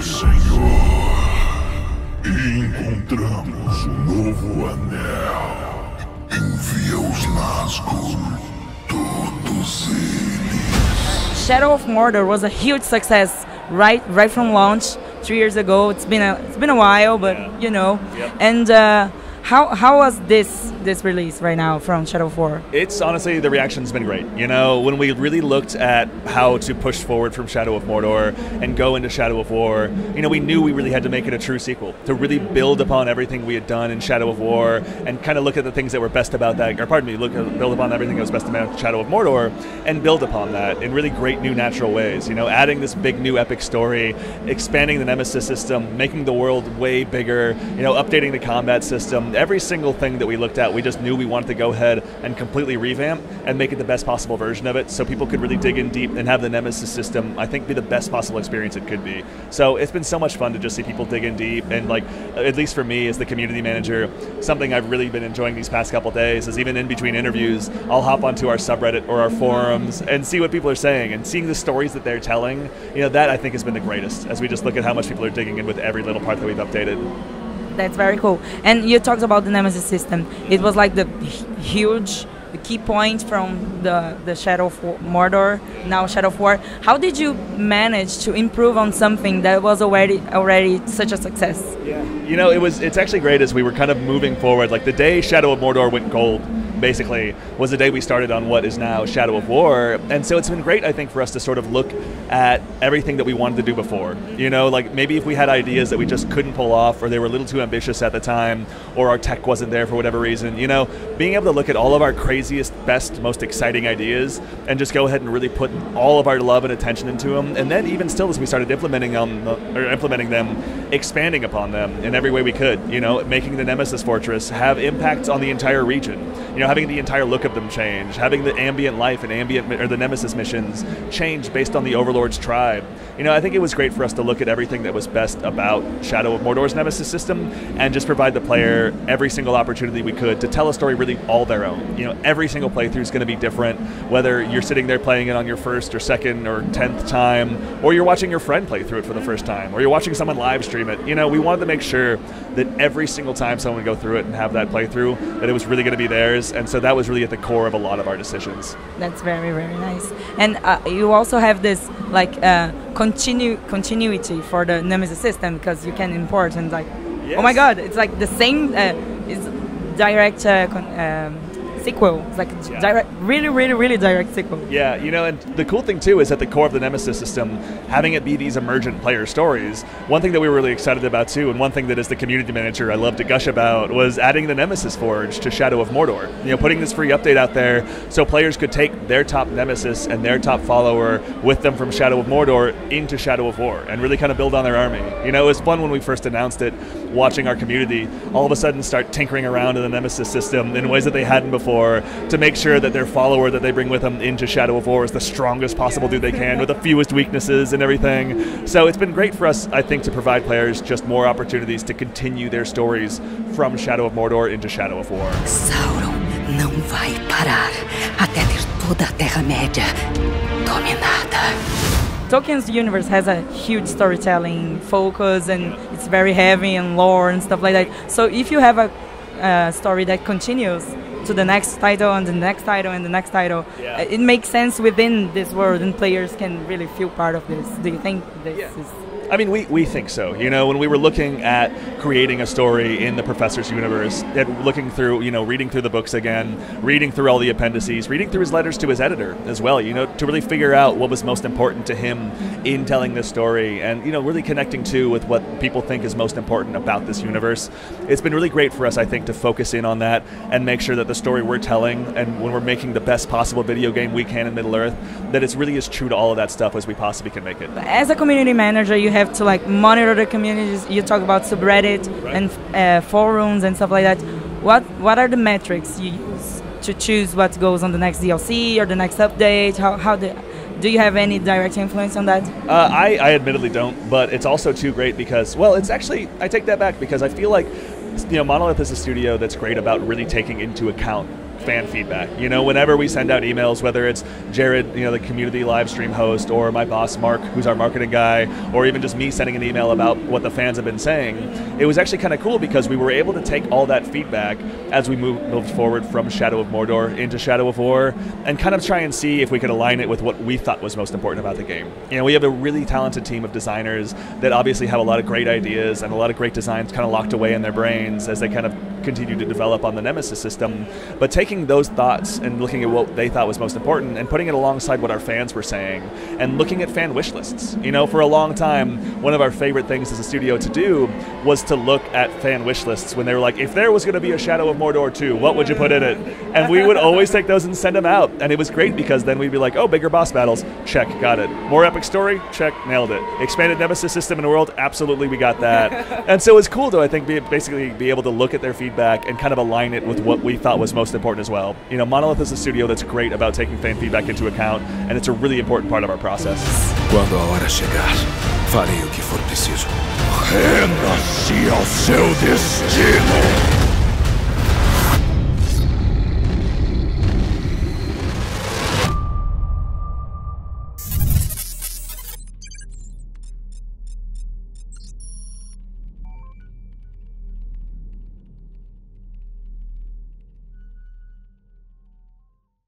Senhor, encontramos novo anel. Envia os Nazgûl, todos eles. Shadow of Mordor was a huge success right from launch 3 years ago. It's been a while, but you know. Yep. And how was this release right now from Shadow of War? It's honestly, the reaction's been great. You know, when we really looked at how to push forward from Shadow of Mordor and go into Shadow of War, you know, we knew we really had to make it a true sequel, to really build upon everything we had done in Shadow of War and kind of look at the things that were best about that, or pardon me, build upon everything that was best about Shadow of Mordor and build upon that in really great new natural ways. You know, adding this big new epic story, expanding the Nemesis system, making the world way bigger, you know, updating the combat system. Every single thing that we looked at, we just knew we wanted to go ahead and completely revamp and make it the best possible version of it so people could really dig in deep and have the Nemesis system, I think, be the best possible experience it could be. So it's been so much fun to just see people dig in deep, and like, at least for me as the community manager, something I've really been enjoying these past couple days is even in between interviews, I'll hop onto our subreddit or our forums and see what people are saying and seeing the stories that they're telling. You know, that I think has been the greatest as we just look at how much people are digging in with every little part that we've updated. That's very cool. And you talked about the Nemesis system. It was like the huge key point from the Shadow of Mordor, now Shadow of War. How did you manage to improve on something that was already such a success? Yeah, you know, it's actually great as we were kind of moving forward. Like the day Shadow of Mordor went gold, basically, was the day we started on what is now Shadow of War. And so it's been great, I think, for us to sort of look at everything that we wanted to do before. You know, like maybe if we had ideas that we just couldn't pull off, or they were a little too ambitious at the time, or our tech wasn't there for whatever reason, you know, being able to look at all of our craziest, best, most exciting ideas and just go ahead and really put all of our love and attention into them. And then even still, as we started implementing them, expanding upon them in every way we could, you know, making the Nemesis Fortress have impacts on the entire region. You know, having the entire look of them change, having the ambient life and the Nemesis missions change based on the Overlord's tribe. You know, I think it was great for us to look at everything that was best about Shadow of Mordor's Nemesis system and just provide the player every single opportunity we could to tell a story really all their own. You know, every single playthrough is going to be different, whether you're sitting there playing it on your first or second or 10th time, or you're watching your friend play through it for the first time, or you're watching someone live stream it. You know, we wanted to make sure that every single time someone would go through it and have that playthrough, that it was really going to be theirs. And so that was really at the core of a lot of our decisions. That's very, very nice. And you also have this like continuity for the Nemesis system, because you can import and like, yes. Oh my God, it's like the same, it's direct sequel. It's like direct, really direct sequel. Yeah, you know, and the cool thing too is at the core of the Nemesis system, having it be these emergent player stories. One thing that we were really excited about too, and one thing that as the community manager I love to gush about, was adding the Nemesis Forge to Shadow of Mordor. You know, putting this free update out there so players could take their top Nemesis and their top follower with them from Shadow of Mordor into Shadow of War and really kind of build on their army. You know, it was fun when we first announced it, watching our community all of a sudden start tinkering around in the Nemesis system in ways that they hadn't before, to make sure that their follower that they bring with them into Shadow of War is the strongest possible dude they can with the fewest weaknesses and everything. So it's been great for us, I think, to provide players just more opportunities to continue their stories from Shadow of Mordor into Shadow of War. Sauron não vai parar até ter toda a Terra-Média dominada. Tolkien's universe has a huge storytelling focus, and it's very heavy in lore and stuff like that. So if you have a story that continues to the next title and the next title and the next title, it makes sense within this world, and players can really feel part of this. Do you think this is... I mean, we think so. You know, when we were looking at creating a story in the Professor's universe, and looking through, you know, reading through the books again, reading through all the appendices, reading through his letters to his editor as well, you know, to really figure out what was most important to him in telling this story, and, you know, really connecting to with what people think is most important about this universe. It's been really great for us, I think, to focus in on that and make sure that the story we're telling, and when we're making the best possible video game we can in Middle-earth, that it's really as true to all of that stuff as we possibly can make it. As a community manager, you have to like monitor the communities. You talk about subreddit and forums and stuff like that. What are the metrics you use to choose what goes on the next DLC or the next update? Do you have any direct influence on that? I admittedly don't, but it's also too great because, well, it's actually, I take that back, because I feel like, you know, Monolith is a studio that's great about really taking into account fan feedback. You know, whenever we send out emails, whether it's Jared, you know, the community live stream host, or my boss Mark, who's our marketing guy, or even just me sending an email about what the fans have been saying, it was actually kind of cool because we were able to take all that feedback as we moved forward from Shadow of Mordor into Shadow of War, and kind of try and see if we could align it with what we thought was most important about the game. You know, we have a really talented team of designers that obviously have a lot of great ideas and a lot of great designs kind of locked away in their brains as they kind of continue to develop on the Nemesis system, but taking those thoughts and looking at what they thought was most important and putting it alongside what our fans were saying and looking at fan wish lists. You know, for a long time, one of our favorite things as a studio to do was to look at fan wish lists when they were like, if there was going to be a Shadow of Mordor 2, what would you put in it? And we would always take those and send them out. And it was great because then we'd be like, oh, bigger boss battles, check, got it. More epic story, check, nailed it. Expanded Nemesis system in the world, absolutely, we got that. And so it was cool to, I think, basically be able to look at their feedback and kind of align it with what we thought was most important as well. You know, Monolith is a studio that's great about taking fan feedback into account, and it's a really important part of our process. Quando a hora chegar, farei o que for preciso. Renda-se ao seu destino!